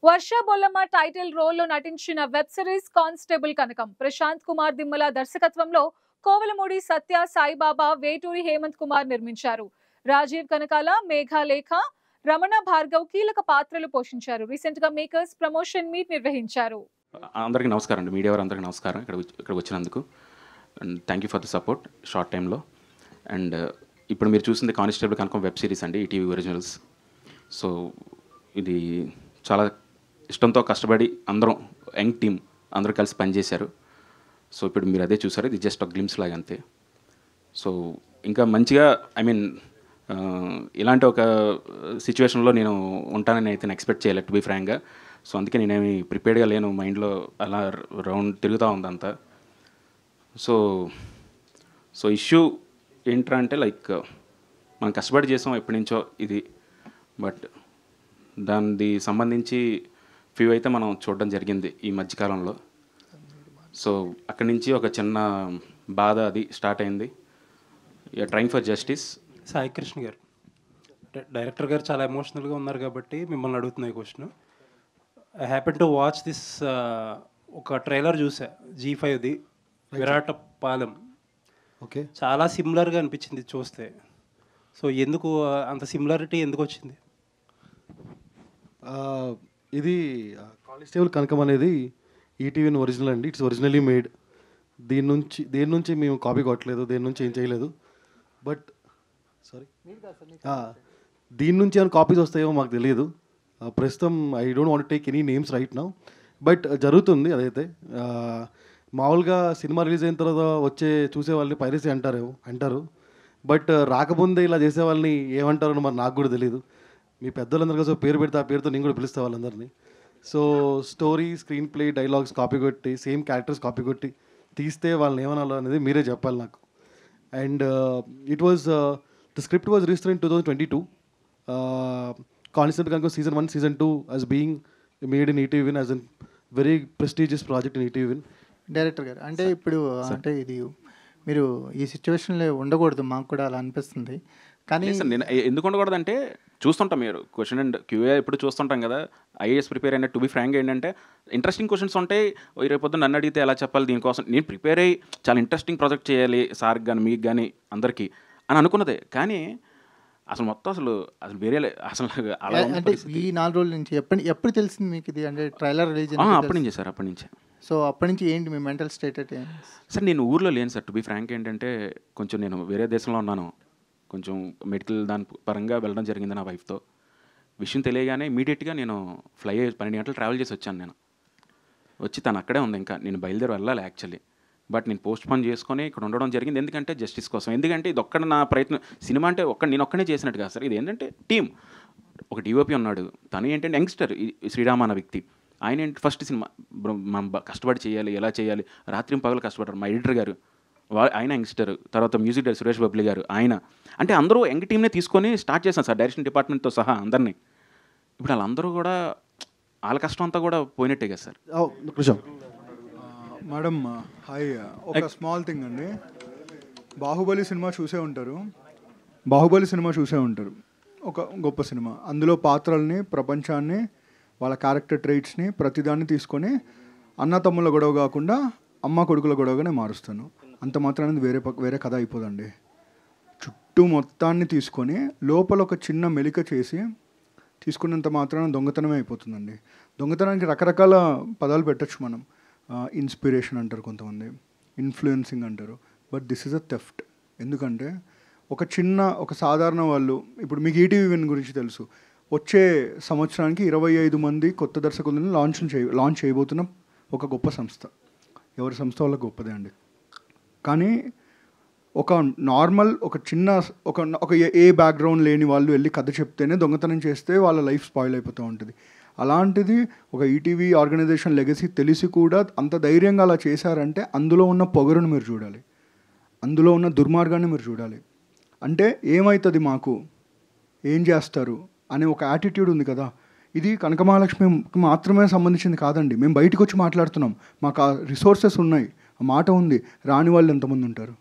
వర్ష Bollamma title role లో నటించిన web series constable కనకం ప్రశాంత్ కుమార్ దిమ్మల దర్శకత్వంలో కోవలమూడి సత్య సాయిబాబా వేటూరి హేమంత్ కుమార్ నిర్మించారు. రాజీవ్ కనకాల, మేఘాలేఖ, రమణ భార్గవ్ కీలక పాత్రలు పోషించారు. రీసెంట్ గా మేకర్స్ ప్రమోషన్ మీట్ నిర్వహించారు. అందరికీ నమస్కారం అండి, మీడియా వారందరికీ నమస్కారం ఇక్కడ వచ్చినందుకు. And thank you for the support short టైంలో. అండ్ ఇప్పుడు మీరు చూసింది కానిస్టేబుల్ కనకం వెబ్ సిరీస్ అండి, ఈటీవీ ఒరిజినల్స్. సో ఇది చాలా ఇష్టంతో కష్టపడి అందరం యంగ్ టీమ్ అందరూ కలిసి పనిచేశారు. సో ఇప్పుడు మీరు అదే చూసారు, ఇది జస్ట్ ఒక గ్లిమ్స్ లాగా అంతే. సో ఇంకా మంచిగా ఇలాంటి ఒక సిచ్యువేషన్లో నేను ఉంటానని అయితే నేను ఎక్స్పెక్ట్ చేయలేదు, టు బీ ఫ్రాంక్గా. సో అందుకే నేనేమి ప్రిపేర్డ్గా లేను, మైండ్లో అలా రౌండ్ తిరుగుతూ ఉందంతా. సో ఇష్యూ ఏంట్రా అంటే లైక్ మనం కష్టపడి చేసాం ఎప్పటి నుంచో ఇది, బట్ దానికి సంబంధించి ఫ్యూ అయితే మనం చూడడం జరిగింది ఈ మధ్యకాలంలో. సో అక్కడి నుంచి ఒక చిన్న బాధ అది స్టార్ట్ అయింది. Trying for justice. Sai Krishna గారు, డైరెక్టర్ గారు చాలా ఎమోషనల్గా ఉన్నారు కాబట్టి మిమ్మల్ని అడుగుతున్నా ఈ question. I happen to watch this. ఒక ట్రైలర్ చూసా G5ది, విరాట పాలెం. ఓకే, చాలా సిమిలర్గా అనిపించింది చూస్తే. సో ఎందుకు అంత సిమిలారిటీ ఎందుకు వచ్చింది? ఇది కానిస్టేబుల్ కనకం అనేది ఈటీవీ ఒరిజినల్ అండి. It's originally made. దేని నుంచి మేము కాపీ కొట్టలేదు, దేని నుంచి ఏం చేయలేదు. బట్ దీని నుంచి ఏమైనా కాపీస్ వస్తాయో మాకు తెలియదు. ప్రస్తుతం I don't want take any names right now, but జరుగుతుంది అదైతే. మామూలుగా సినిమా రిలీజ్ అయిన తర్వాత చూసే వాళ్ళని పైరసీ అంటారు. బట్ రాకముందే ఇలా చేసే వాళ్ళని ఏమంటారో మరి నాకు కూడా తెలియదు. మీ పెద్దలందరూ కోసం పేరు పెడితే ఆ పేరుతో నేను కూడా పిలుస్తా వాళ్ళందరినీ. So story, screen play, dialogues copy కొట్టి, సేమ్ క్యారెక్టర్స్ కాపీ కొట్టి తీస్తే వాళ్ళని ఏమనాలో అనేది మీరే చెప్పాలి నాకు. And the script was registered in 2022. Constable కనుక Season 1, Season 2 as being made in ETV as a very prestigious project in ETV. Director గారు అంటే ఇప్పుడు అంటే ఇది మీరు ఈ సిచ్యువేషన్లో ఉండకూడదు, మాకు కూడా అలా అనిపిస్తుంది. కానీ నేను ఎందుకు ఉండకూడదంటే చూస్తుంటాం, మీరు క్వశ్చన్ అండ్ క్యూఏ ఇప్పుడు చూస్తుంటాం కదా, ఐఏఎస్ ప్రిపేర్ అయినట్టు. టు బి ఫ్రాంక్ ఏంటంటే ఇంట్రెస్టింగ్ క్వశ్చన్స్ ఉంటాయి. రేపొద్దు నన్ను అడిగితే ఎలా చెప్పాలి, దీనికోసం నేను ప్రిపేర్ అయ్యి చాలా ఇంట్రెస్టింగ్ ప్రాజెక్ట్ చేయాలి సార్కి కానీ మీకు కానీ అందరికీ అని అనుకున్నదే. కానీ అసలు మొత్తం అసలు వేరే అసలు అలా అంటే ఈ 4 రోజుల నుంచి ఎప్పుడు తెలిసింది మీకు ఇది? అంటే ట్రైలర్ రిలీజ్ అప్పటి నుంచే సార్, అప్పటి నుంచే. సో అప్పటి నుంచి ఏంటి మీ మెంటల్ స్టేట్ అంటే? సార్ నేను ఊర్లో లేను సార్, టు బి ఫ్రాంక్ ఏంటంటే కొంచెం నేను వేరే దేశంలో ఉన్నాను. కొంచెం మెడికల్ దాని పరంగా వెళ్ళడం జరిగింది నా వైఫ్తో. విషయం తెలియగానే ఇమీడియట్గా నేను 12 గంటలు ట్రావెల్ చేసి వచ్చాను. నేను వచ్చి తను అక్కడే ఉంది, ఇంకా నేను బయలుదేరి వెళ్ళాలి యాక్చువల్లీ. బట్ నేను పోస్ట్ పోన్ చేసుకొని ఇక్కడ ఉండడం జరిగింది. ఎందుకంటే జస్టిస్ కోసం. ఎందుకంటే ఇది ఒక్కడ నా ప్రయత్నం. సినిమా అంటే నేను ఒక్కనే చేసినట్టు కాదు సార్, ఇది ఏంటంటే టీమ్. ఒక డిఓపి ఉన్నాడు, తను ఏంటంటే యంగ్స్టర్, శ్రీరామ అన్న వ్యక్తి. ఆయన ఏంటి ఫస్ట్ సినిమా మనం కష్టపడి చేయాలి, ఎలా చేయాలి, రాత్రి పగలు కష్టపడ్డారు. మా ఎడిటర్ గారు ఆయన యంగ్స్టర్, తర్వాత మ్యూజిక్ డైరెక్టర్ సురేష్ బబ్లీ గారు, ఆయన అంటే అందరూ యంగ్ టీమ్నే తీసుకొని స్టార్ట్ చేశాను సార్, డైరెక్షన్ డిపార్ట్మెంట్తో సహా అందరినీ. ఇప్పుడు వాళ్ళందరూ కూడా వాళ్ళ కష్టం అంతా కూడా పోయినట్టే కదా సార్. మేడం హాయ్, ఒక స్మాల్ థింగ్ అండి. బాహుబలి సినిమా చూసే ఉంటారు. ఒక గొప్ప సినిమా. అందులో పాత్రల్ని, ప్రపంచాన్ని, వాళ్ళ క్యారెక్టర్ ట్రైట్స్ని ప్రతిదాన్ని తీసుకొని అన్న తమ్ముళ్ళ గొడవ కాకుండా అమ్మ కొడుకుల గొడవగానే మారుస్తాను. అంత మాత్రాన్ని వేరే కథ అయిపోదండి. చుట్టూ మొత్తాన్ని తీసుకొని లోపల ఒక చిన్న మెలిక చేసి తీసుకున్నంత మాత్రాన దొంగతనమే అయిపోతుందండి. దొంగతనానికి రకరకాల పదాలు పెట్టచ్చు మనం. ఇన్స్పిరేషన్ అంటారు కొంతమంది, ఇన్ఫ్లుయెన్సింగ్ అంటారు. But this is a theft. ఎందుకంటే ఒక సాధారణ వాళ్ళు, ఇప్పుడు మీకు ఈటీవీ గురించి తెలుసు, వచ్చే సంవత్సరానికి 25 మంది కొత్త దర్శకులను లాంచ్ చేయబోతున్న ఒక గొప్ప సంస్థ. ఎవరి సంస్థ వాళ్ళకి గొప్పదే అండి. కానీ ఒక నార్మల్ ఒక ఏ బ్యాక్గ్రౌండ్ లేని వాళ్ళు వెళ్ళి కథ చెప్తేనే దొంగతనం చేస్తే వాళ్ళ లైఫ్ స్పాయిల్ అయిపోతూ ఉంటుంది. అలాంటిది ఒక ఈటీవీ ఆర్గనైజేషన్ లెగసీ తెలిసి కూడా అంత ధైర్యంగా అలా చేశారంటే అందులో ఉన్న పొగరును మీరు చూడాలి, అందులో ఉన్న దుర్మార్గాన్ని మీరు చూడాలి. అంటే ఏమవుతుంది, మాకు ఏం చేస్తారు అనే ఒక యాటిట్యూడ్ ఉంది కదా. ఇది కనకమహాలక్ష్మికి మాత్రమే సంబంధించింది కాదండి. మేము బయటకు వచ్చి మాట్లాడుతున్నాం, మాకు ఆ రిసోర్సెస్ ఉన్నాయి, ఆ మాట ఉంది. రాని వాళ్ళు ఎంతమంది ఉంటారు?